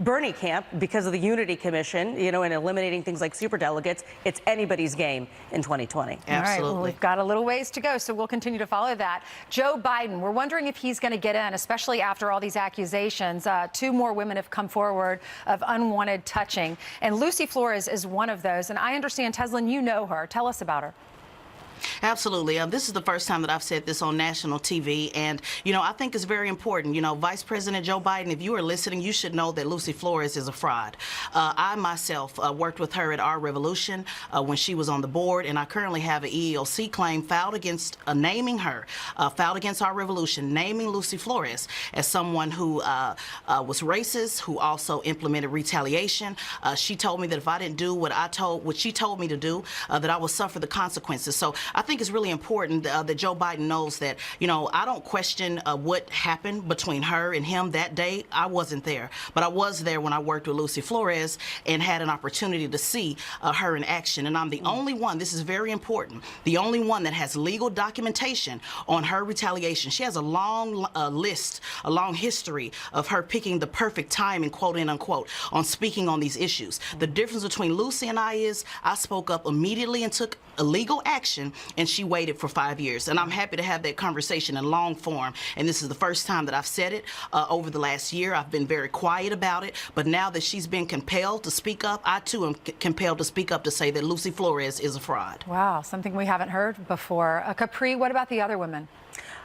Bernie camp because of the Unity Commission, and eliminating things like superdelegates. It's anybody's game in 2020. Absolutely. All right, well, we've got a little ways to go, so we'll continue to follow that. Joe Biden, we're wondering if he's going to get in, especially after all these accusations. Two more women have come forward of unwanted touching, and Lucy Flores is one of those. And I understand, Teslin, you know her. Tell us about her. Absolutely. This is the first time that I've said this on national TV, and, I think it's very important. Vice President Joe Biden, if you are listening, you should know that Lucy Flores is a fraud. I myself worked with her at Our Revolution when she was on the board, and I currently have an EEOC claim filed against, naming her, filed against Our Revolution, naming Lucy Flores as someone who was racist, who also implemented retaliation. She told me that if I didn't do what she told me to do, that I would suffer the consequences. So I think it's really important that Joe Biden knows that, I don't question what happened between her and him that day. I wasn't there, but I was there when I worked with Lucy Flores and had an opportunity to see her in action. And I'm the only one, this is very important, the only one that has legal documentation on her retaliation. She has a long list, a long history of her picking the perfect time, and quote unquote, on speaking on these issues. The difference between Lucy and I is I spoke up immediately and took illegal action, and she waited for 5 years. And I'm happy to have that conversation in long form. And this is the first time that I've said it over the last year. I've been very quiet about it. But now that she's been compelled to speak up, I too am compelled to speak up to say that Lucy Flores is a fraud. Wow, something we haven't heard before. Capri, what about the other women?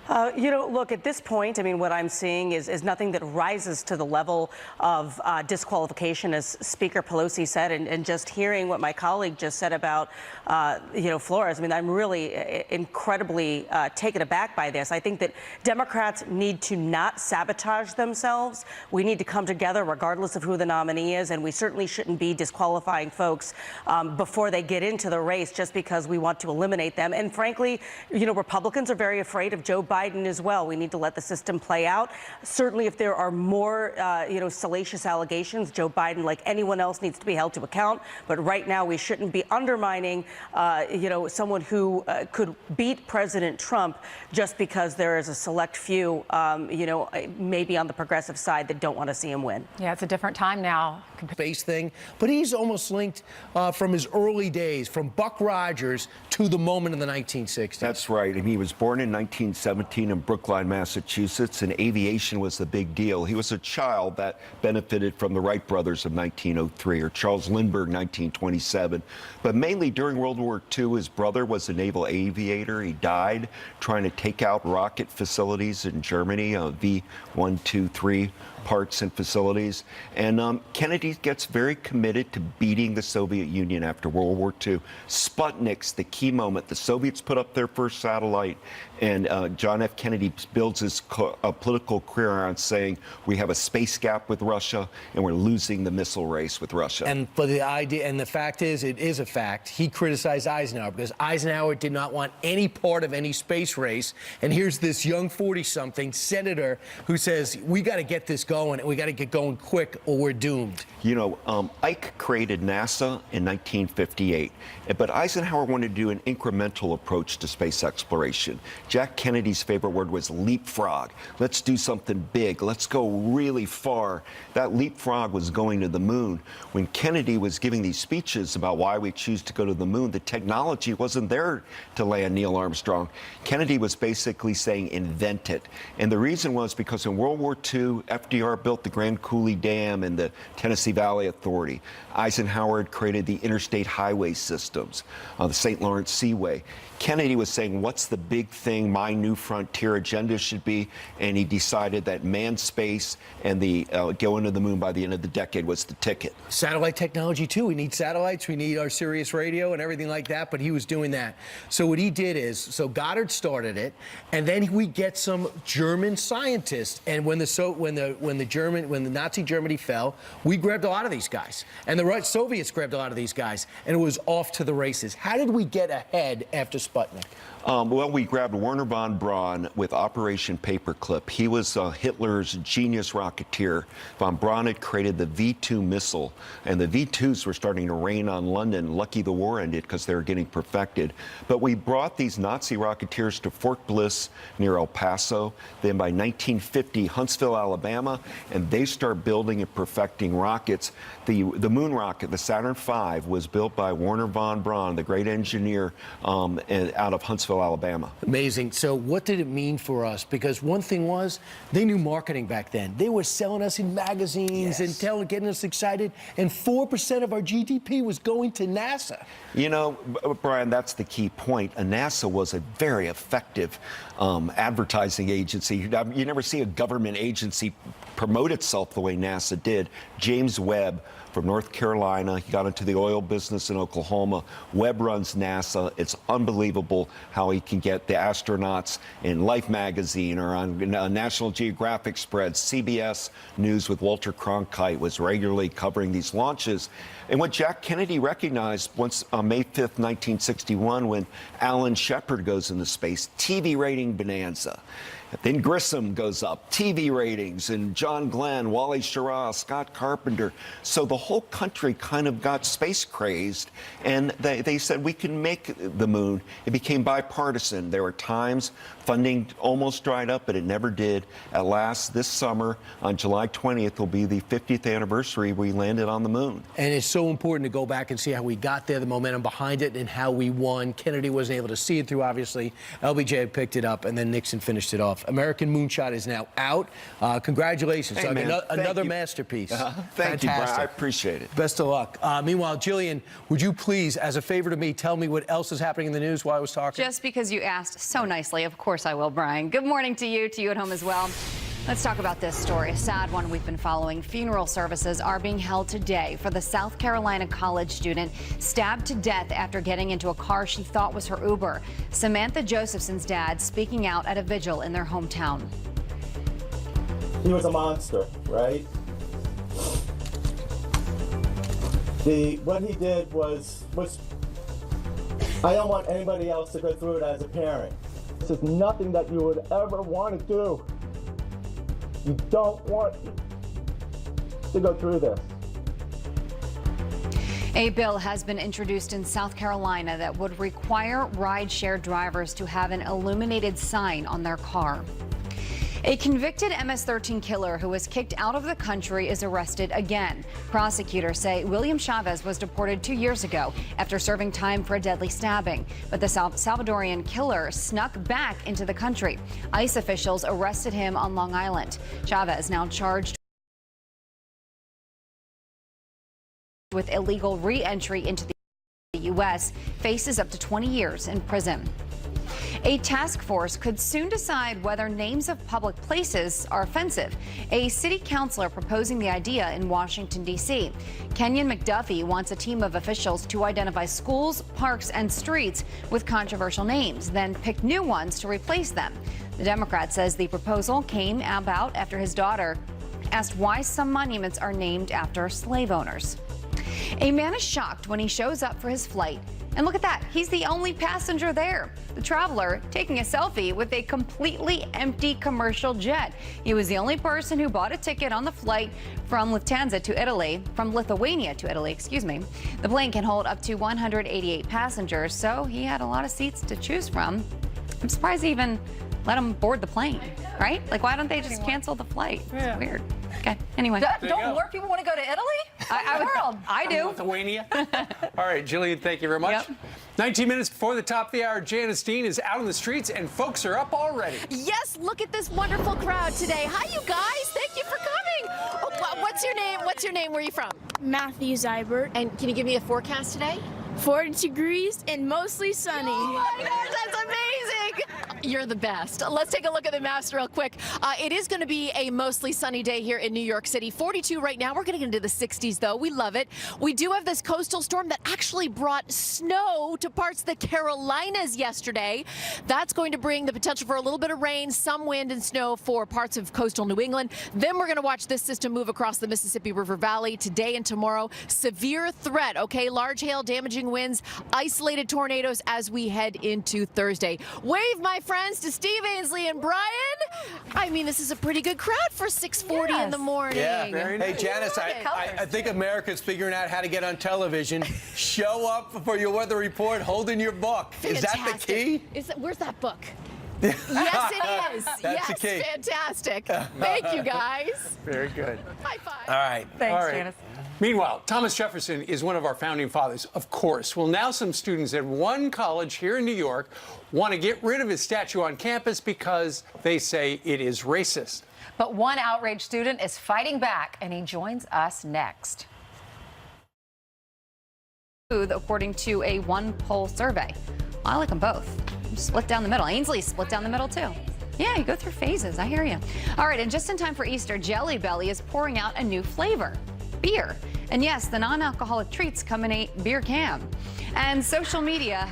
Look, at this point, what I'm seeing is nothing that rises to the level of disqualification, as Speaker Pelosi said, and just hearing what my colleague just said about, Flores. I'm really incredibly taken aback by this. I think that Democrats need to not sabotage themselves. We need to come together regardless of who the nominee is, and we certainly shouldn't be disqualifying folks before they get into the race just because we want to eliminate them. And frankly, Republicans are very afraid of Joe Biden as well. We need to let the system play out. Certainly, if there are more, salacious allegations, Joe Biden, like anyone else, needs to be held to account. But right now, we shouldn't be undermining, someone who could beat President Trump just because there is a select few, maybe on the progressive side that don't want to see him win. Yeah, it's a different time now. Face thing, but he's almost linked from his early days, from Buck Rogers to the moment in the 1960s. That's right. And he was born in 1917 in Brookline, Massachusetts, and aviation was the big deal. He was a child that benefited from the Wright brothers of 1903, or Charles Lindbergh, 1927. But mainly during World War II, his brother was a naval aviator. He died trying to take out rocket facilities in Germany, V-123 parts and facilities. And Kennedy gets very committed to beating the Soviet Union after World War II. Sputnik's the key moment. The Soviets put up their first satellite, and John F. Kennedy builds his political career on saying we have a space gap with Russia and we're losing the missile race with Russia. And for the idea, and the fact is, it is a fact, he criticized Eisenhower because Eisenhower did not want any part of any space race. And here's this young 40-something senator who says, we got to get this going, and we got to get going quick or we're doomed. Ike created NASA in 1958, but Eisenhower wanted to do an incremental approach to space exploration. Jack Kennedy's favorite word was leapfrog. Let's do something big. Let's go really far. That leapfrog was going to the moon. When Kennedy was giving these speeches about why we choose to go to the moon, the technology wasn't there to land Neil Armstrong. Kennedy was basically saying invent it. And the reason was because in World War II, FDR built the Grand Coulee Dam and the Tennessee Valley Authority. Eisenhower had created the interstate highway systems, the St. Lawrence Seaway. Kennedy was saying, what's the big thing my new frontier agenda should be? And he decided that manned space and the going to the moon by the end of the decade was the ticket. Satellite technology, too. We need satellites. We need our Sirius radio and everything like that. But he was doing that. So what he did is, so Goddard started it, and then we get some German scientists. And when the Nazi Germany fell, we grabbed a lot of these guys. And the Soviets grabbed a lot of these guys. And it was off to the races. How did we get ahead after Sputnik? Well, we grabbed Wernher von Braun with Operation Paperclip. He was Hitler's genius rocketeer. Von Braun had created the V-2 missile, and the V-2s were starting to rain on London. Lucky the war ended because they were getting perfected. But we brought these Nazi rocketeers to Fort Bliss near El Paso. Then by 1950, Huntsville, Alabama, and they start building and perfecting rockets. The moon rocket, the Saturn V, was built by Wernher von Braun, the great engineer out of Huntsville, Alabama. Amazing. So what did it mean for us? Because one thing was, they knew marketing back then. They were selling us in magazines and getting us excited, and 4% of our GDP was going to NASA. You know, Brian, that's the key point. NASA was a very effective advertising agency. You never see a government agency promote itself the way NASA did. James Webb from North Carolina, he got into the oil business in Oklahoma. Webb runs NASA. It's unbelievable how he can get the astronauts in Life magazine or on National Geographic spreads. CBS News with Walter Cronkite was regularly covering these launches. And what Jack Kennedy recognized once on May 5th, 1961, when Alan Shepard goes into space, TV rating bonanza. Then Grissom goes up, TV ratings, and John Glenn, Wally Schirra, Scott Carpenter. So the whole country kind of got space crazed, and they said we can make the moon. It became bipartisan. There were times funding almost dried up, but it never did. At last, this summer, on July 20th, will be the 50th anniversary we landed on the moon. And it's so important to go back and see how we got there, the momentum behind it, and how we won. Kennedy wasn't able to see it through, obviously. LBJ picked it up, and then Nixon finished it off. American Moonshot is now out. Congratulations. Hey, man, another masterpiece. Thank you, Brian. I appreciate it. Best of luck. Meanwhile, Jillian, would you please, as a favor to me, tell me what else is happening in the news while I was talking? Just because you asked so nicely, of course I will, Brian. Good morning to you at home as well. Let's talk about this story, a sad one we've been following. Funeral services are being held today for the South Carolina college student stabbed to death after getting into a car she thought was her Uber. Samantha Josephson's dad speaking out at a vigil in their hometown. He was a monster, right? What he did was I don't want anybody else to go through it as a parent. This is nothing that you would ever want to do. You don't want to go through this. A bill has been introduced in South Carolina that would require rideshare drivers to have an illuminated sign on their car. A convicted MS-13 killer who was kicked out of the country is arrested again. Prosecutors say William Chavez was deported 2 years ago after serving time for a deadly stabbing. But the Salvadorian killer snuck back into the country. ICE officials arrested him on Long Island. Chavez, now charged with illegal re-entry into the U.S., faces up to 20 years in prison. A task force could soon decide whether names of public places are offensive. A city councilor proposing the idea in Washington, D.C. Kenyon McDuffie wants a team of officials to identify schools, parks, and streets with controversial names, then pick new ones to replace them. The Democrat says the proposal came about after his daughter asked why some monuments are named after slave owners. A man is shocked when he shows up for his flight. And look at that, he's the only passenger there. The traveler taking a selfie with a completely empty commercial jet. He was the only person who bought a ticket on the flight from Lufthansa to Italy, from Lithuania to Italy, excuse me. The plane can hold up to 188 passengers, so he had a lot of seats to choose from. I'm surprised they even let him board the plane, right? Like, why don't they just cancel the flight? It's weird. Okay, anyway. Don't more people want to go to Italy? I do. Lithuania. All right, Jillian, thank you very much. Yep. 19 minutes before the top of the hour, Janice Dean is out on the streets and folks are up already. Yes, look at this wonderful crowd today. Hi, you guys. Thank you for coming. Oh, what's your name? What's your name? Where are you from? Matthew Zybert. And can you give me a forecast today? 40 degrees and mostly sunny. Oh my gosh, that's amazing. You're the best. Let's take a look at the maps real quick. It is going to be a mostly sunny day here in New York City. 42 right now. We're going to get into the 60s, though. We love it. We do have this coastal storm that actually brought snow to parts of the Carolinas yesterday. That's going to bring the potential for a little bit of rain, some wind and snow for parts of coastal New England. Then we're going to watch this system move across the Mississippi River Valley today and tomorrow. Severe threat, okay? Large hail, damaging winds, isolated tornadoes as we head into Thursday. Wave, my friends, to Steve Ainsley and Brian. I mean, this is a pretty good crowd for 6:40 in the morning. Yeah. Very Hey, nice. Janice, I think America's figuring out how to get on television. Show up for your weather report holding your book. Is that the key? Where's that book? Yes, it is. That's yes, the key. Fantastic. Thank you, guys. Very good. High five. All right. Thanks, All right. Janice. Meanwhile, Thomas Jefferson is one of our founding fathers, of course. Well, now some students at one college here in New York want to get rid of his statue on campus because they say it is racist. But one outraged student is fighting back, and he joins us next. According to a one-poll survey. I like them both. Split down the middle. Ainsley's split down the middle, too. Yeah, you go through phases. I hear you. All right, and just in time for Easter, Jelly Belly is pouring out a new flavor. Beer. And yes, the non-alcoholic treats come in a beer can. And social media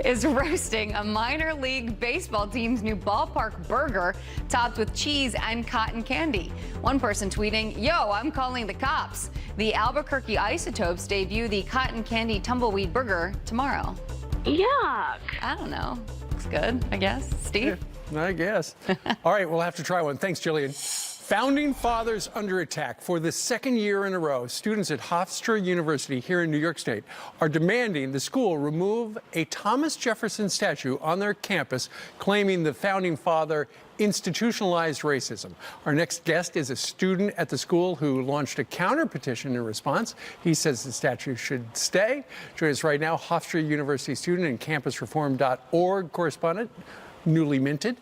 is roasting a minor league baseball team's new ballpark burger topped with cheese and cotton candy. One person tweeting, "Yo, I'm calling the cops." The Albuquerque Isotopes debut the cotton candy tumbleweed burger tomorrow. Yuck. I don't know. Looks good, I guess. Steve? I guess. All right, we'll have to try one. Thanks, Jillian. Founding Fathers under attack. For the second year in a row, students at Hofstra University here in New York State are demanding the school remove a Thomas Jefferson statue on their campus, claiming the founding father institutionalized racism. Our next guest is a student at the school who launched a counter petition in response. He says the statue should stay. Join us right now, Hofstra University student and campusreform.org correspondent, newly minted,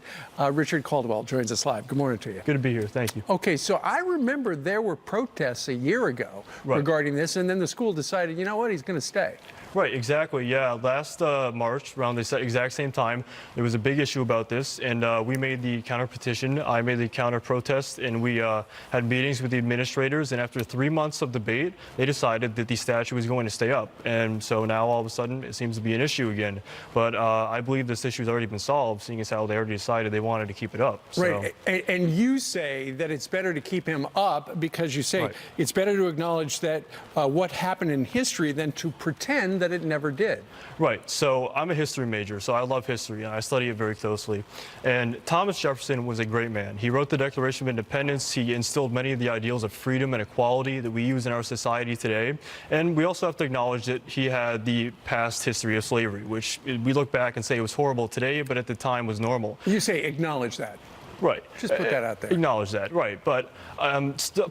Richard Caldwell joins us live. Good morning to you. Good to be here. Thank you. Okay, so I remember there were protests a year ago regarding this, and then the school decided, you know what, he's going to stay. Right, exactly. Yeah, last March, around the exact same time, there was a big issue about this, and we made the counter petition. I made the counter protest, and we had meetings with the administrators. And after 3 months of debate, they decided that the statue was going to stay up. And so now all of a sudden, it seems to be an issue again. But I believe this issue has already been solved, seeing as how they already decided they wanted to keep it up. So. Right, and you say that it's better to keep him up because you say it's better to acknowledge that what happened in history than to pretend that it never did. Right. So I'm a history major, so I love history, and I study it very closely. And Thomas Jefferson was a great man. He wrote the Declaration of Independence. He instilled many of the ideals of freedom and equality that we use in our society today. And we also have to acknowledge that he had the past history of slavery, which we look back and say it was horrible today, but at the time was normal. You say acknowledge that. Right. Just put that out there. Acknowledge that, right. But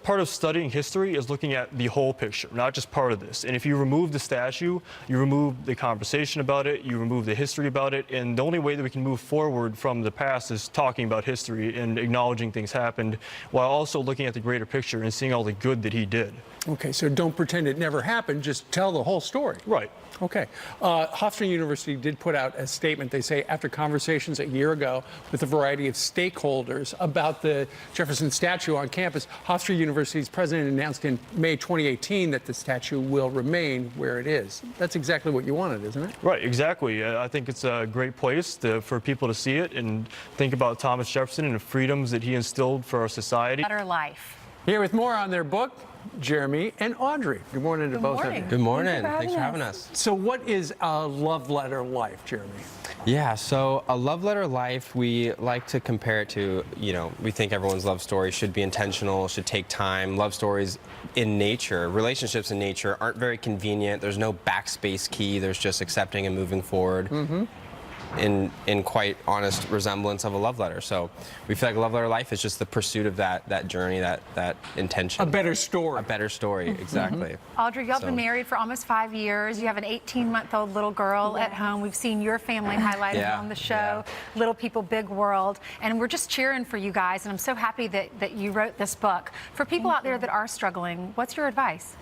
part of studying history is looking at the whole picture, not just part of this. And if you remove the statue, you remove the conversation about it, you remove the history about it, and the only way that we can move forward from the past is talking about history and acknowledging things happened, while also looking at the greater picture and seeing all the good that he did. Okay, so don't pretend it never happened, just tell the whole story. Right. Okay. Hofstra University did put out a statement. They say after conversations a year ago with a variety of stakeholders about the Jefferson statue on campus, Hofstra University's president announced in May 2018 that the statue will remain where it is. That's exactly what you wanted, isn't it? Right, exactly. I think it's a great place for people to see it and think about Thomas Jefferson and the freedoms that he instilled for our society. Better life. Here with more on their book, Jeremy and Audrey. Good morning to both of you. Good morning. Thanks for having us. So what is a love letter life, Jeremy? Yeah, so a love letter life, we like to compare it to, we think everyone's love story should be intentional, should take time. Love stories in nature, relationships in nature aren't very convenient. There's no backspace key. There's just accepting and moving forward. Mm-hmm. In quite honest resemblance of a love letter. So we feel like a love letter life is just the pursuit of that journey, that intention. A better story. A better story, exactly. Audrey, y'all been married for almost 5 years. You have an 18-month-old little girl at home. We've seen your family highlighted on the show, Little People, Big World. And we're just cheering for you guys. And I'm so happy that you wrote this book. For people out there that are struggling, what's your advice?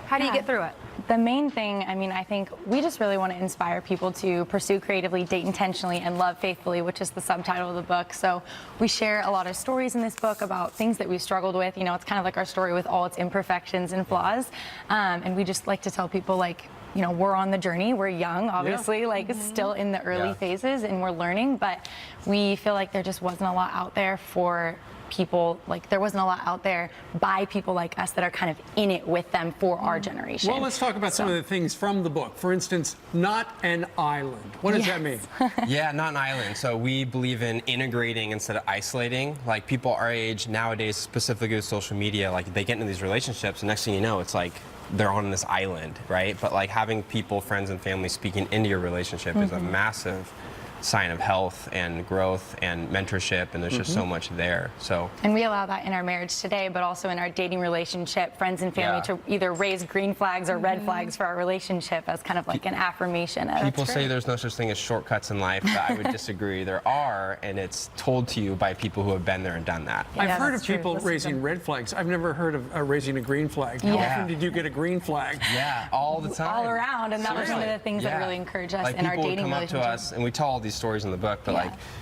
How do you get through it? The main thing, I mean, I think we just really want to inspire people to pursue creatively, date intentionally, and love faithfully, which is the subtitle of the book. So we share a lot of stories in this book about things that we've struggled with. You know, it's kind of like our story with all its imperfections and flaws. And we just like to tell people, like, you know, we're on the journey. We're young, obviously, like still in the early phases, and we're learning. But we feel like there just wasn't a lot out there for people, like there wasn't a lot out there by people like us that are kind of in it with them for our generation. Well, let's talk about some of the things from the book. For instance, not an island. What does that mean? Yeah, not an island. So we believe in integrating instead of isolating. Like people our age nowadays, specifically with social media, like they get into these relationships and next thing you know, it's like they're on this island, right? But like having people, friends and family speaking into your relationship is a massive sign of health and growth and mentorship, and there's just so much there. So, and we allow that in our marriage today, but also in our dating relationship, friends and family, to either raise green flags or red flags for our relationship as kind of like an affirmation. People say there's no such thing as shortcuts in life, but I would disagree. There are, and it's told to you by people who have been there and done that. I've heard of people raising red flags. I've never heard of raising a green flag. How often did you get a green flag? Yeah, all the time. All around, and that was one of the things that really encouraged us like in our dating relationship. People would come up to us, and we tell all these stories in the book, but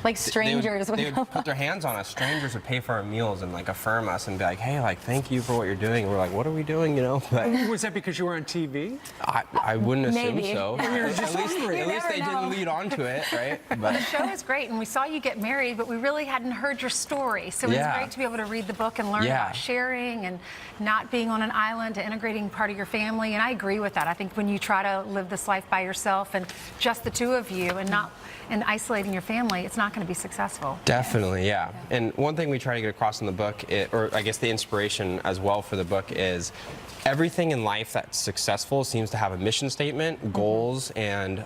like strangers they would put their hands on us. Strangers would pay for our meals and like affirm us and be like, hey, like thank you for what you're doing. And we're like, what are we doing, you know? But was that because you were on TV? I wouldn't assume so. Just at least they didn't lead on to it, right? But the show is great, and we saw you get married, but we really hadn't heard your story. So it's great to be able to read the book and learn about sharing and not being on an island, to integrating part of your family. And I agree with that. I think when you try to live this life by yourself and just the two of you and isolating your family, it's not going to be successful. Definitely, yeah. And one thing we try to get across in the book, or I guess the inspiration as well for the book, is everything in life that's successful seems to have a mission statement, goals, and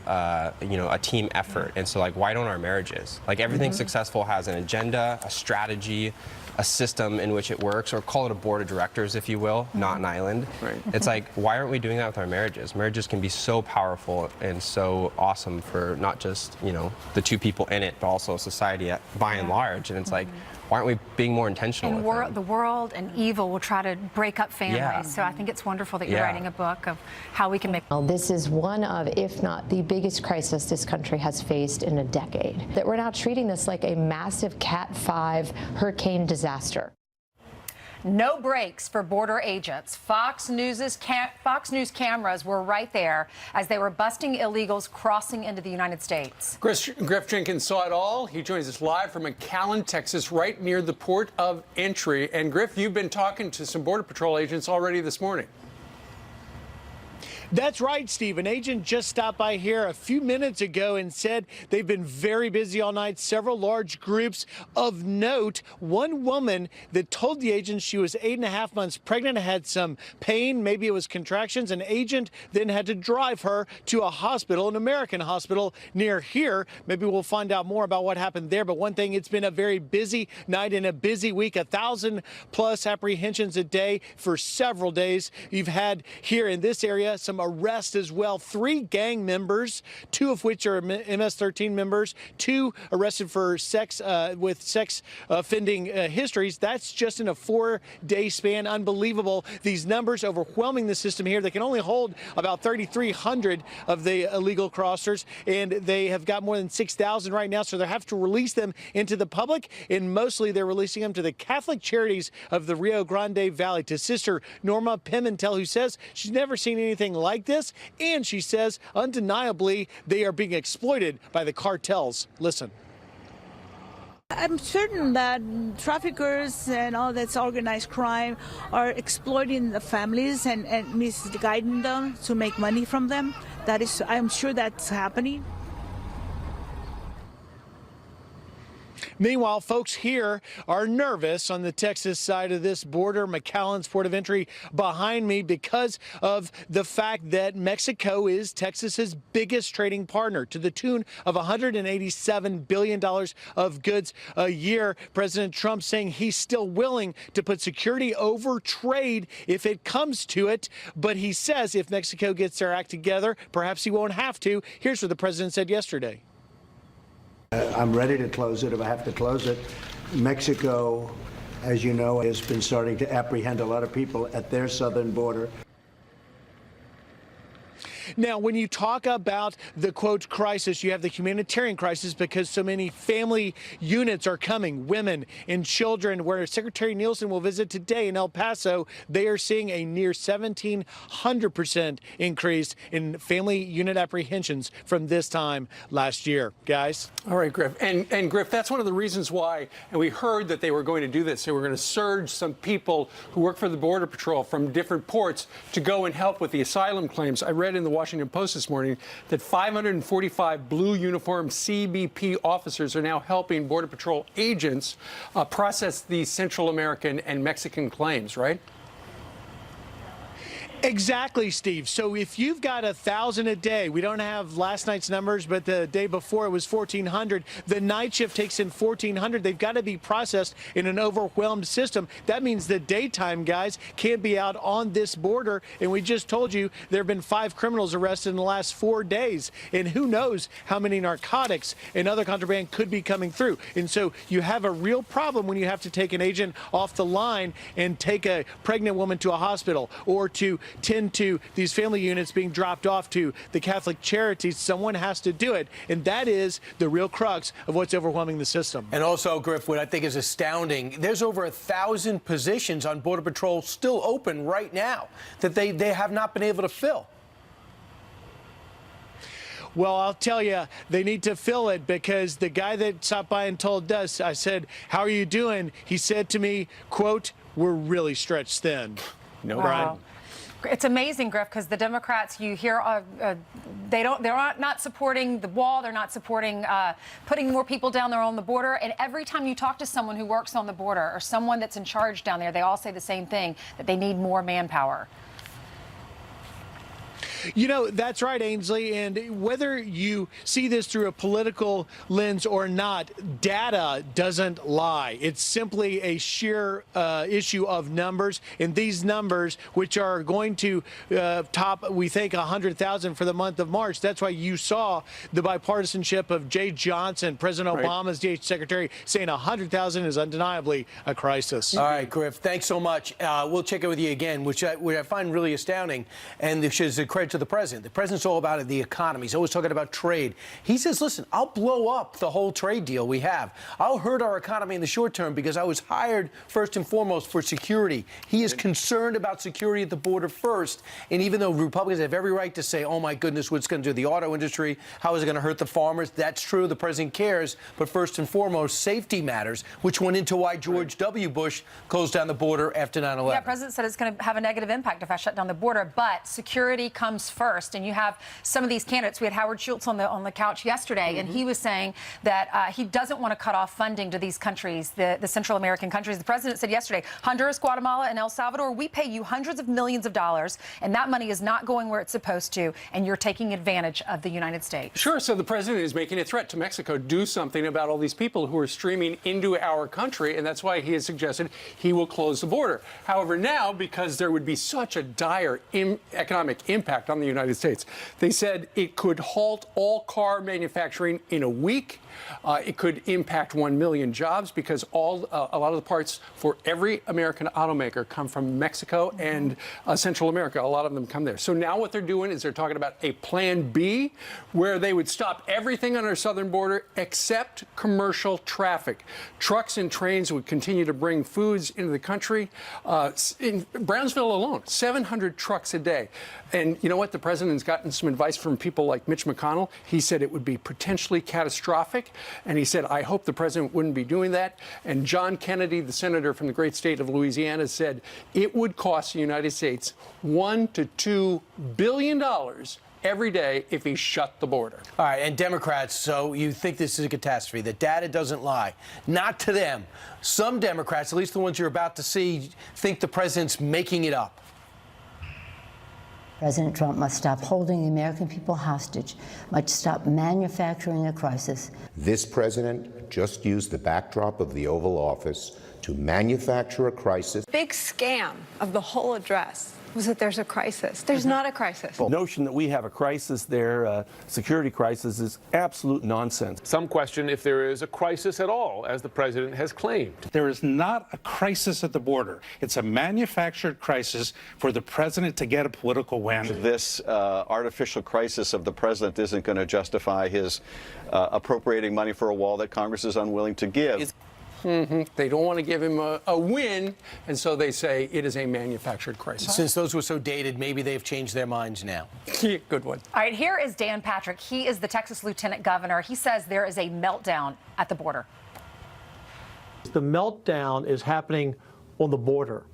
you know, a team effort. And so, like, why don't our marriages? Like, everything successful has an agenda, a strategy, a system in which it works, or call it a board of directors, if you will, not an island. Right. It's like, why aren't we doing that with our marriages? Marriages can be so powerful and so awesome for not just, you know, the two people in it, but also society by and large. And it's like, why aren't we being more intentional with them? The world and evil will try to break up families. So I think it's wonderful that you're writing a book of how we can make. Well, this is one of, if not the biggest crisis this country has faced in a decade. That we're now treating this like a massive Cat 5 hurricane disaster. No breaks for border agents. Fox News cameras were right there as they were busting illegals crossing into the United States. Griff Jenkins saw it all. He joins us live from McAllen, Texas, right near the port of entry. And Griff, you've been talking to some Border Patrol agents already this morning. That's right, Steve. An agent just stopped by here a few minutes ago and said they've been very busy all night. Several large groups of note. One woman that told the agent she was 8.5 months pregnant, had some pain, maybe it was contractions. An agent then had to drive her to a hospital, an American hospital near here. Maybe we'll find out more about what happened there. But one thing, it's been a very busy night and a busy week. 1,000+ apprehensions a day for several days. You've had here in this area some arrests as well. 3 gang members, 2 of which are MS-13 members, 2 arrested for sex offending histories. That's just in a 4-day span. Unbelievable. These numbers overwhelming the system here. They can only hold about 3,300 of the illegal crossers, and they have got more than 6,000 right now, so they have to release them into the public, and mostly they're releasing them to the Catholic Charities of the Rio Grande Valley, to Sister Norma Pimentel, who says she's never seen anything like this, and she says undeniably they are being exploited by the cartels. Listen. I'm certain that traffickers and all that's organized crime are exploiting the families and misguiding them to make money from them. I'm sure that's happening. Meanwhile, folks here are nervous on the Texas side of this border, McAllen's port of entry behind me, because of the fact that Mexico is Texas's biggest trading partner, to the tune of $187 billion of goods a year. President Trump saying he's still willing to put security over trade if it comes to it. But he says if Mexico gets their act together, perhaps he won't have to. Here's what the president said yesterday. I'm ready to close it if I have to close it. Mexico, as you know, has been starting to apprehend a lot of people at their southern border. Now, when you talk about the, quote, crisis, you have the humanitarian crisis because so many family units are coming, women and children, where Secretary Nielsen will visit today in El Paso. They are seeing a near 1,700% increase in family unit apprehensions from this time last year. Guys? All right, Griff. And Griff, that's one of the reasons why, and we heard that they were going to do this. They were going to surge some people who work for the Border Patrol from different ports to go and help with the asylum claims. I read in the Washington Post this morning that 545 blue uniformed CBP officers are now helping Border Patrol agents process these Central American and Mexican claims, right? Exactly, Steve. So if you've got 1,000 a day, we don't have last night's numbers, but the day before it was 1,400. The night shift takes in 1,400. They've got to be processed in an overwhelmed system. That means the daytime guys can't be out on this border. And we just told you there have been 5 criminals arrested in the last 4 days. And who knows how many narcotics and other contraband could be coming through. And so you have a real problem when you have to take an agent off the line and take a pregnant woman to a hospital or to tend to these family units being dropped off to the Catholic Charities. Someone has to do it, and that is the real crux of what's overwhelming the system. And also, Griff, what I think is astounding, there's over 1,000 positions on Border Patrol still open right now that they have not been able to fill. Well, I'll tell you, they need to fill it because the guy that stopped by and told us, I said, "How are you doing?" He said to me, quote, "We're really stretched thin." No, wow. It's amazing, Griff, because the Democrats, you hear, they're not supporting the wall. They're not supporting putting more people down there on the border. And every time you talk to someone who works on the border or someone that's in charge down there, they all say the same thing, that they need more manpower. You know, that's right, Ainsley. And whether you see this through a political lens or not, data doesn't lie. It's simply a sheer issue of numbers. And these numbers, which are going to top, we think, 100,000 for the month of March. That's why you saw the bipartisanship of Jay Johnson, President Obama's DH secretary, saying 100,000 is undeniably a crisis. All right, Griff, thanks so much. We'll check in with you again, which I find really astounding. And this is a credit to the president. The president's all about the economy. He's always talking about trade. He says, listen, I'll blow up the whole trade deal we have. I'll hurt our economy in the short term because I was hired first and foremost for security. He is concerned about security at the border first. And even though Republicans have every right to say, oh, my goodness, what's going to do the auto industry? How is it going to hurt the farmers? That's true. The president cares. But first and foremost, safety matters, which went into why George W. Bush closed down the border after 9/11. Yeah, President said it's going to have a negative impact if I shut down the border, but security comes first. And you have some of these candidates. We had Howard Schultz on the couch yesterday, and he was saying that he doesn't want to cut off funding to these countries, the Central American countries. The president said yesterday, Honduras, Guatemala, and El Salvador, we pay you hundreds of millions of dollars, and that money is not going where it's supposed to, and you're taking advantage of the United States. Sure. So the president is making a threat to Mexico. Do something about all these people who are streaming into our country, and that's why he has suggested he will close the border. However, now, because there would be such a dire economic impact on the United States, they said it could halt all car manufacturing in a week. It could impact 1 million jobs because a lot of the parts for every American automaker come from Mexico and Central America. A lot of them come there. So now what they're doing is they're talking about a plan B where they would stop everything on our southern border except commercial traffic. Trucks and trains would continue to bring foods into the country. In Brownsville alone, 700 trucks a day. And you know what? The president's gotten some advice from people like Mitch McConnell. He said it would be potentially catastrophic. And he said, I hope the president wouldn't be doing that. And John Kennedy, the senator from the great state of Louisiana, said it would cost the United States $1 to $2 billion every day if he shut the border. All right, and Democrats, so you think this is a catastrophe. The data doesn't lie. Not to them. Some Democrats, at least the ones you're about to see, think the president's making it up. President Trump must stop holding the American people hostage, must stop manufacturing a crisis. This president just used the backdrop of the Oval Office to manufacture a crisis. Big scam of the whole address was that there's a crisis. There's not a crisis. The notion that we have a crisis there, security crisis, is absolute nonsense. Some question if there is a crisis at all, as the president has claimed. There is not a crisis at the border. It's a manufactured crisis for the president to get a political win. This artificial crisis of the president isn't going to justify his appropriating money for a wall that Congress is unwilling to give. They don't want to give him a win, and so they say it is a manufactured crisis. Since those were so dated, maybe they've changed their minds now. Good one. All right, here is Dan Patrick. He is the Texas Lieutenant Governor. He says there is a meltdown at the border. The meltdown is happening on the border.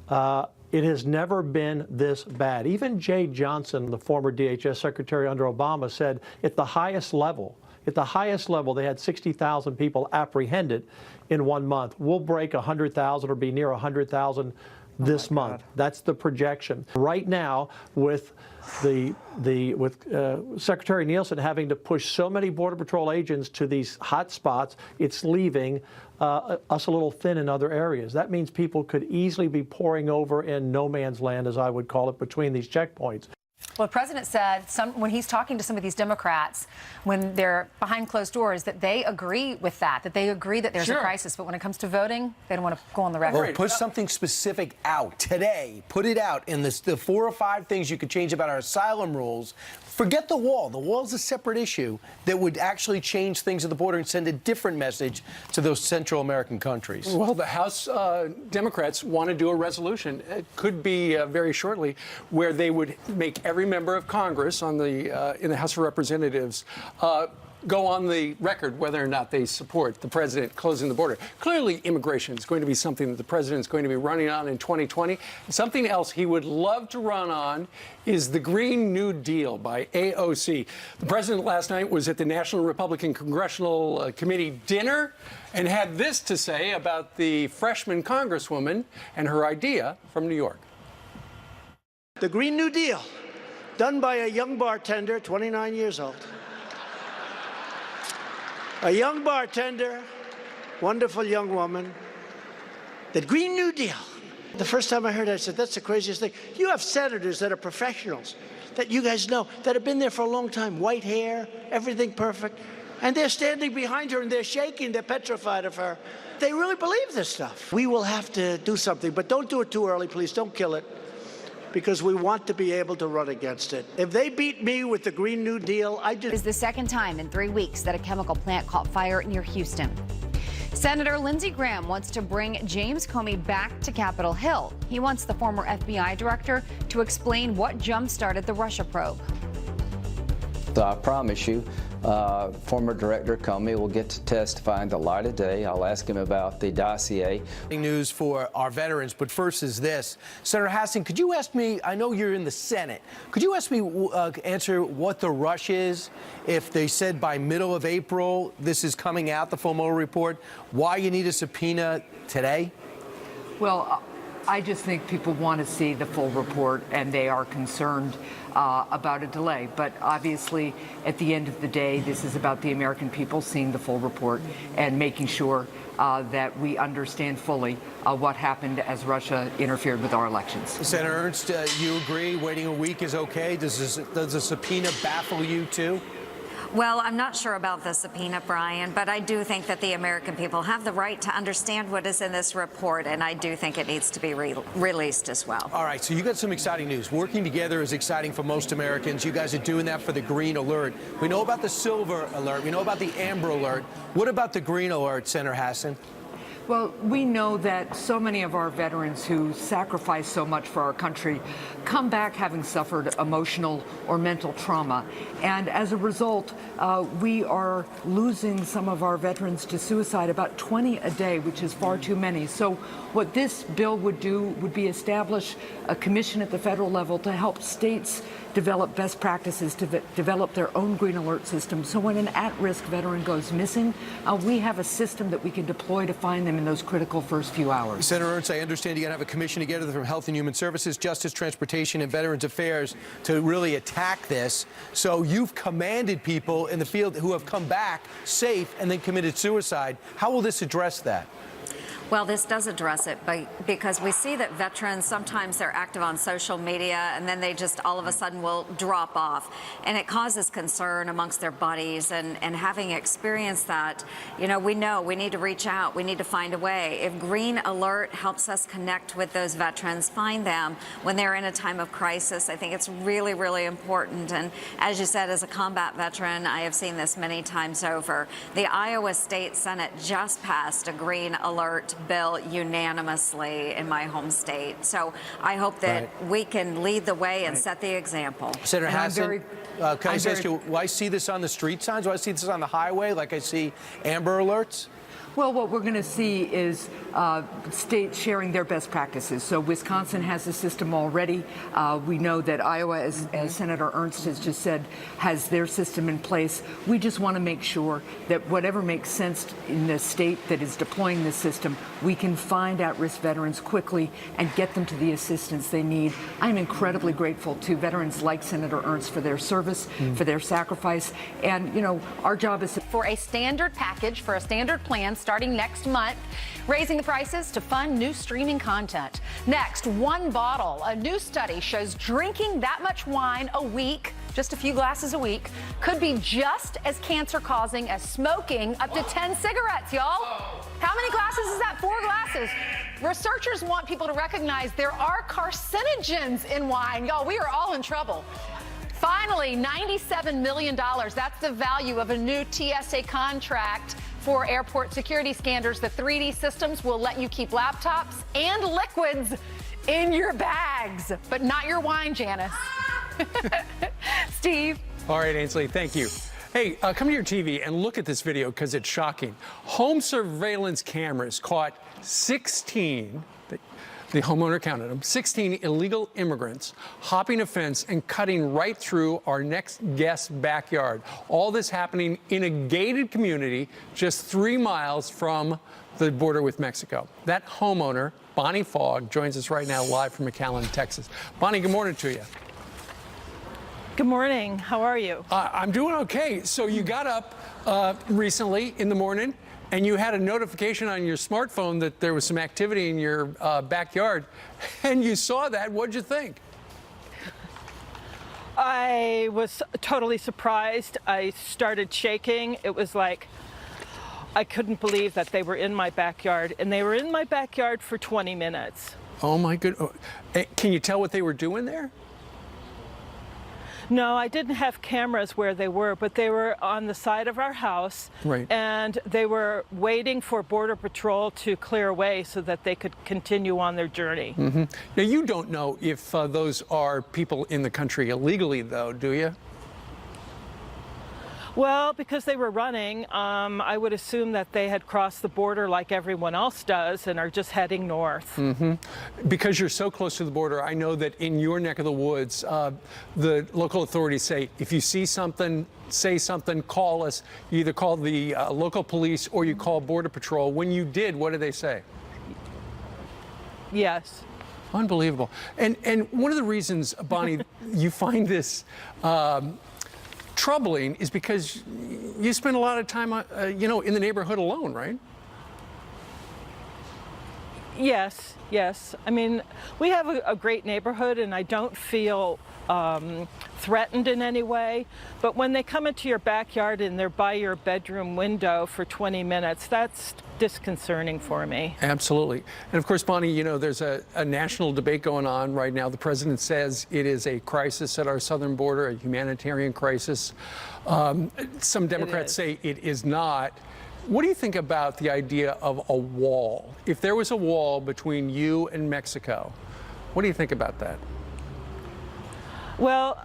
It has never been this bad. Even Jay Johnson, the former DHS Secretary under Obama, said at the highest level, they had 60,000 people apprehended in 1 month. We'll break 100,000 or be near 100,000 this month. That's the projection. Right now, with Secretary Nielsen having to push so many Border Patrol agents to these hot spots, it's leaving us a little thin in other areas. That means people could easily be pouring over in no man's land, as I would call it, between these checkpoints. Well, the president said when he's talking to some of these Democrats, when they're behind closed doors, that they agree with that they agree that there's a crisis. But when it comes to voting, they don't want to go on the record. Or put something specific out today. Put it out in the 4 or 5 things you could change about our asylum rules. Forget the wall. The wall's a separate issue that would actually change things at the border and send a different message to those Central American countries. Well, the House Democrats want to do a resolution. It could be very shortly, where they would make every member of Congress on the in the House of Representatives go on the record whether or not they support the president closing the border. Clearly, immigration is going to be something that the president is going to be running on in 2020. Something else he would love to run on is the Green New Deal by AOC. The president last night was at the National Republican Congressional Committee dinner and had this to say about the freshman congresswoman and her idea from New York. The Green New Deal, done by a young bartender, 29 years old. A young bartender, wonderful young woman. The Green New Deal. The first time I heard it, I said, that's the craziest thing. You have senators that are professionals, that you guys know, that have been there for a long time, white hair, everything perfect, and they're standing behind her and they're shaking, they're petrified of her. They really believe this stuff. We will have to do something, but don't do it too early, please. Don't kill it, because we want to be able to run against it. If they beat me with the Green New Deal, It is the second time in 3 weeks that a chemical plant caught fire near Houston. Senator Lindsey Graham wants to bring James Comey back to Capitol Hill. He wants the former FBI director to explain what jump-started the Russia probe. So I promise you, former Director Comey will get to testify in the light of day. I'll ask him about the dossier. News for our veterans, but first is this. Senator Hassan, could you ask me, I know you're in the Senate, could you ask me, answer what the rush is? If they said by middle of April this is coming out, the full Mueller report, why you need a subpoena today? Well, I just think people want to see the full report, and they are concerned about a delay. But obviously, at the end of the day, this is about the American people seeing the full report and making sure that we understand fully what happened as Russia interfered with our elections. Senator Ernst, you agree waiting a week is okay? Does a subpoena baffle you too? Well, I'm not sure about the subpoena, Brian, but I do think that the American people have the right to understand what is in this report, and I do think it needs to be released as well. All right, so you got some exciting news. Working together is exciting for most Americans. You guys are doing that for the Green Alert. We know about the Silver Alert. We know about the Amber Alert. What about the Green Alert, Senator Hassan? Well, we know that so many of our veterans who sacrifice so much for our country come back having suffered emotional or mental trauma. And as a result, we are losing some of our veterans to suicide, about 20 a day, which is far too many. So what this bill would do would be establish a commission at the federal level to help states develop best practices, to develop their own Green Alert system. So when an at-risk veteran goes missing, we have a system that we can deploy to find them in those critical first few hours. Senator Ernst, I understand you're going to have a commission together from Health and Human Services, Justice, Transportation, and Veterans Affairs to really attack this. So you've commanded people in the field who have come back safe and then committed suicide. How will this address that? Well, this does address it, because we see that veterans, sometimes they're active on social media and then they just all of a sudden will drop off. And it causes concern amongst their buddies. And having experienced that, we know we need to reach out. We need to find a way. If Green Alert helps us connect with those veterans, find them when they're in a time of crisis, I think it's really, really important. And as you said, as a combat veteran, I have seen this many times over. The Iowa State Senate just passed a Green Alert bill unanimously in my home state. So I hope that we can lead the way and set the example. Senator Hassan, can I just ask you, will I see this on the street signs? Will I see this on the highway like I see Amber Alerts? Well, what we're going to see is states sharing their best practices. So Wisconsin has a system already. We know that Iowa, as Senator Ernst has just said, has their system in place. We just want to make sure that whatever makes sense in the state that is deploying this system, we can find at-risk veterans quickly and get them to the assistance they need. I'm incredibly grateful to veterans like Senator Ernst for their service, for their sacrifice. And, our job is for a standard package, for a standard plan starting next month, raising the prices to fund new streaming content. Next, one bottle. A new study shows drinking that much wine a week, just a few glasses a week, could be just as cancer-causing as smoking up to 10 cigarettes, y'all. How many glasses is that? 4 glasses. Researchers want people to recognize there are carcinogens in wine. Y'all, we are all in trouble. Finally, $97 million. That's the value of a new TSA contract for airport security scanners. The 3D systems will let you keep laptops and liquids in your bags, but not your wine, Janice. Steve. All right, Ainsley, thank you. Hey, come to your TV and look at this video because it's shocking. Home surveillance cameras caught 16, the homeowner counted them, 16 illegal immigrants hopping a fence and cutting right through our next guest's backyard. All this happening in a gated community just 3 miles from the border with Mexico. That homeowner, Bonnie Fogg, joins us right now live from McAllen, Texas. Bonnie, good morning to you. Good morning. How are you? I'm doing okay. So you got up recently in the morning and you had a notification on your smartphone that there was some activity in your backyard, and you saw that. What'd you think? I was totally surprised. I started shaking. It was like I couldn't believe that they were in my backyard, and they were in my backyard for 20 minutes. Oh, my goodness. Can you tell what they were doing there? No, I didn't have cameras where they were, but they were on the side of our house. Right. And they were waiting for Border Patrol to clear away so that they could continue on their journey. Mm-hmm. Now, you don't know if those are people in the country illegally, though, do you? Well, because they were running, I would assume that they had crossed the border like everyone else does and are just heading north. Mm-hmm. Because you're so close to the border, I know that in your neck of the woods, the local authorities say, if you see something, say something, call us. You either call the local police or you call Border Patrol. When you did, what did they say? Yes. Unbelievable. And one of the reasons, Bonnie, you find this troubling is because you spend a lot of time, in the neighborhood alone, right? Yes, yes. I mean, we have a great neighborhood, and I don't feel threatened in any way. But when they come into your backyard and they're by your bedroom window for 20 minutes, that's disconcerting for me. Absolutely. And of course, Bonnie, there's a national debate going on right now. The president says it is a crisis at our southern border, a humanitarian crisis. Some Democrats say it is not. What do you think about the idea of a wall? If there was a wall between you and Mexico, what do you think about that? Well,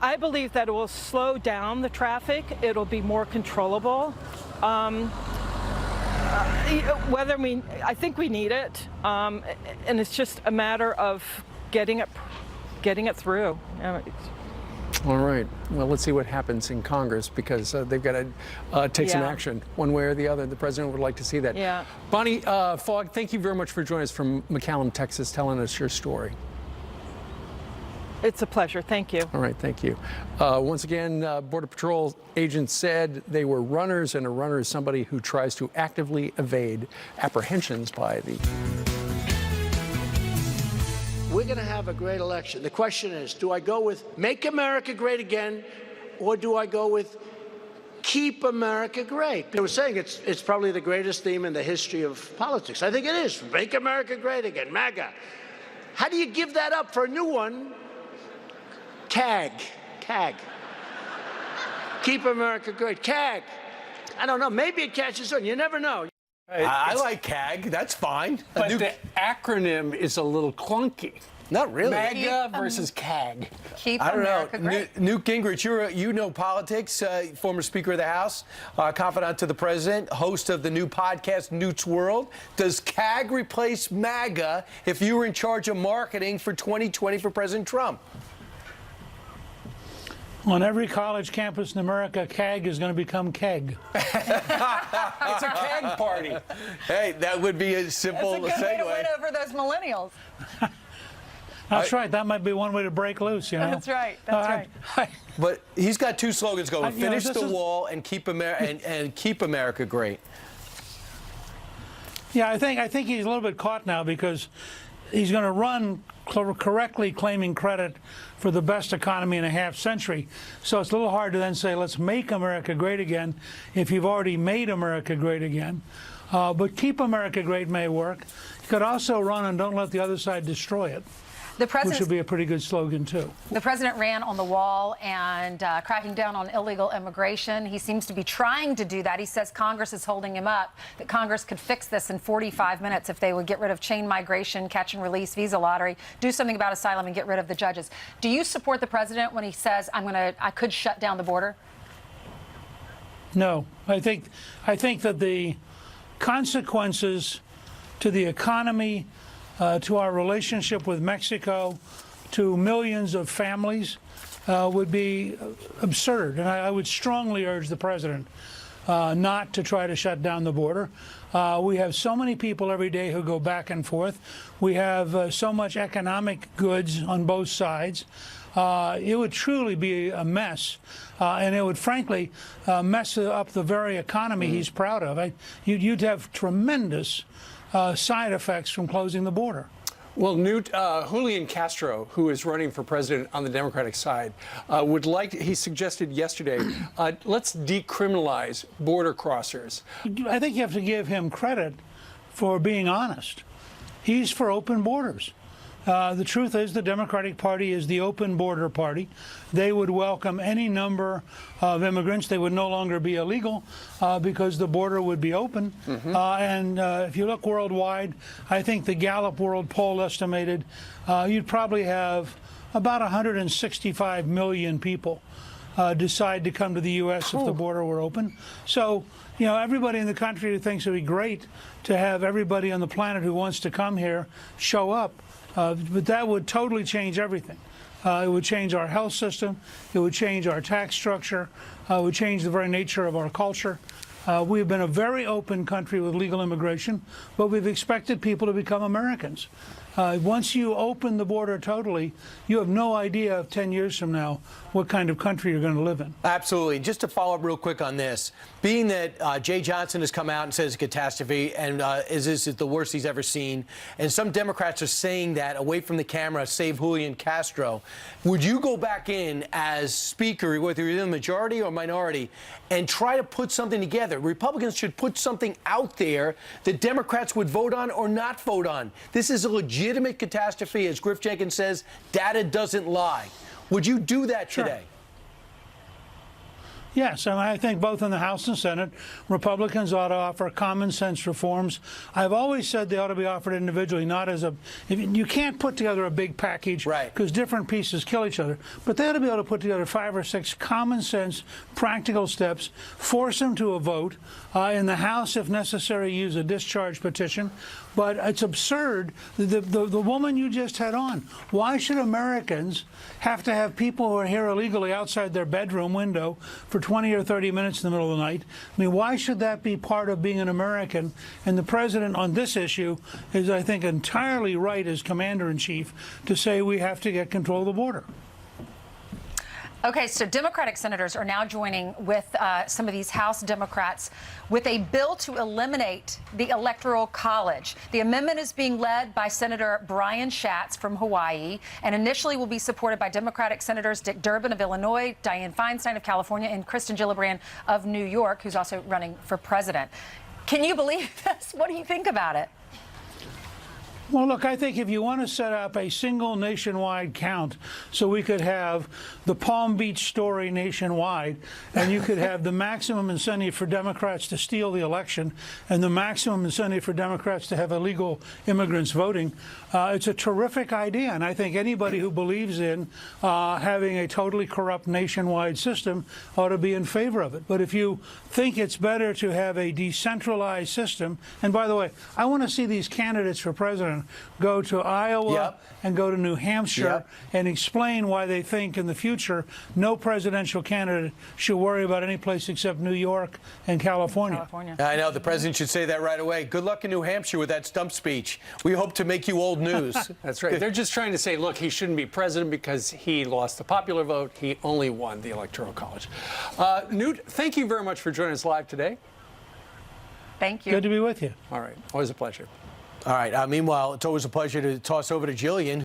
I believe that it will slow down the traffic. It'll be more controllable. I think we need it, and it's just a matter of getting it through. All right. Well, let's see what happens in Congress, because they've got to take some action one way or the other. The president would like to see that. Yeah. Bonnie Fogg, thank you very much for joining us from McAllen, Texas, telling us your story. It's a pleasure. Thank you. All right, thank you. Once again, Border Patrol agents said they were runners, and a runner is somebody who tries to actively evade apprehensions by the... We're going to have a great election. The question is, do I go with Make America Great Again, or do I go with Keep America Great? They were saying it's probably the greatest theme in the history of politics. I think it is. Make America Great Again, MAGA. How do you give that up for a new one? CAG. Keep America Great. CAG. I don't know. Maybe it catches on. You never know. I like CAG. That's fine. But the acronym is a little clunky. Not really. MAGA versus CAG. Keep I don't America know. Great. Newt Gingrich, you know politics, former Speaker of the House, confidant to the President, host of the new podcast, Newt's World. Does CAG replace MAGA if you were in charge of marketing for 2020 for President Trump? On every college campus in America, CAG is going to become KEG. It's a CAG party. Hey, that would be a simple That's a good way to segue. win over those millennials. That's right. That might be one way to break loose, you know. That's right. That's right. But he's got two slogans going: you know, finish this the is- wall and keep America great. Yeah, I think he's a little bit caught now because he's going to run correctly claiming credit for the best economy in a half century. So it's a little hard to then say, let's make America great again if you've already made America great again. But keep America great may work. You could also run and don't let the other side destroy it, which would be a pretty good slogan, too. The president ran on the wall and cracking down on illegal immigration. He seems to be trying to do that. He says Congress is holding him up, that Congress could fix this in 45 minutes if they would get rid of chain migration, catch and release, visa lottery, do something about asylum and get rid of the judges. Do you support the president when he says, I could shut down the border? No. I think that the consequences to the economy, to our relationship with Mexico, to millions of families, would be absurd. And I would strongly urge the president not to try to shut down the border. We have so many people every day who go back and forth. We have so much economic goods on both sides. It would truly be a mess, and it would, frankly, mess up the very economy he's proud of. You'd have tremendous side effects from closing the border. Well, Julian Castro, who is running for president on the Democratic side, he suggested yesterday, let's decriminalize border crossers. I think you have to give him credit for being honest. He's for open borders. The truth is the Democratic Party is the open border party. They would welcome any number of immigrants. They would no longer be illegal because the border would be open. And if you look worldwide, I think the Gallup World Poll estimated you'd probably have about 165 million people decide to come to the U.S. if the border were open. So, you know, everybody in the country who thinks it would be great to have everybody on the planet who wants to come here show up. But that would totally change everything. It would change our health system. It would change our tax structure. It would change the very nature of our culture. We've been a very open country with legal immigration, but we've expected people to become Americans. Once you open the border totally, you have no idea 10 years from now what kind of country you're going to live in. Absolutely. Just to follow up real quick on this, being that Jay Johnson has come out and says it's a catastrophe and is the worst he's ever seen, and some Democrats are saying that away from the camera, save Julian Castro, would you go back in as Speaker, whether you're in the majority or minority, and try to put something together? Republicans should put something out there that Democrats would vote on or not vote on. This is a legitimate catastrophe. As Griff Jenkins says, data doesn't lie. Would you do that today? Yes, and I think both in the House and Senate, Republicans ought to offer common sense reforms. I've always said they ought to be offered individually, not as a. You can't put together a big package because different pieces kill each other. But they ought to be able to put together 5 or 6 common sense, practical steps, force them to a vote. In the House, if necessary, use a discharge petition. But it's absurd. The woman you just had on, why should Americans have to have people who are here illegally outside their bedroom window for 20 or 30 minutes in the middle of the night? I mean, why should that be part of being an American? And the president on this issue is, I think, entirely right as commander-in-chief to say we have to get control of the border. Okay, so Democratic senators are now joining with some of these House Democrats with a bill to eliminate the Electoral College. The amendment is being led by Senator Brian Schatz from Hawaii and initially will be supported by Democratic Senators Dick Durbin of Illinois, Dianne Feinstein of California, and Kristen Gillibrand of New York, who's also running for president. Can you believe this? What do you think about it? Well, look, I think if you want to set up a single nationwide count so we could have the Palm Beach story nationwide, and you could have the maximum incentive for Democrats to steal the election and the maximum incentive for Democrats to have illegal immigrants voting, it's a terrific idea. And I think anybody who believes in having a totally corrupt nationwide system ought to be in favor of it. But if you think it's better to have a decentralized system, and by the way, I want to see these candidates for president go to Iowa and go to New Hampshire and explain why they think in the future no presidential candidate should worry about any place except New York and California. I know, the president should say that right away. Good luck in New Hampshire with that stump speech. We hope to make you old news. That's right. They're just trying to say, look, he shouldn't be president because he lost the popular vote. He only won the Electoral College. Newt, thank you very much for joining us live today. Thank you. Good to be with you. All right. Always a pleasure. All right. Meanwhile, it's always a pleasure to toss over to Jillian.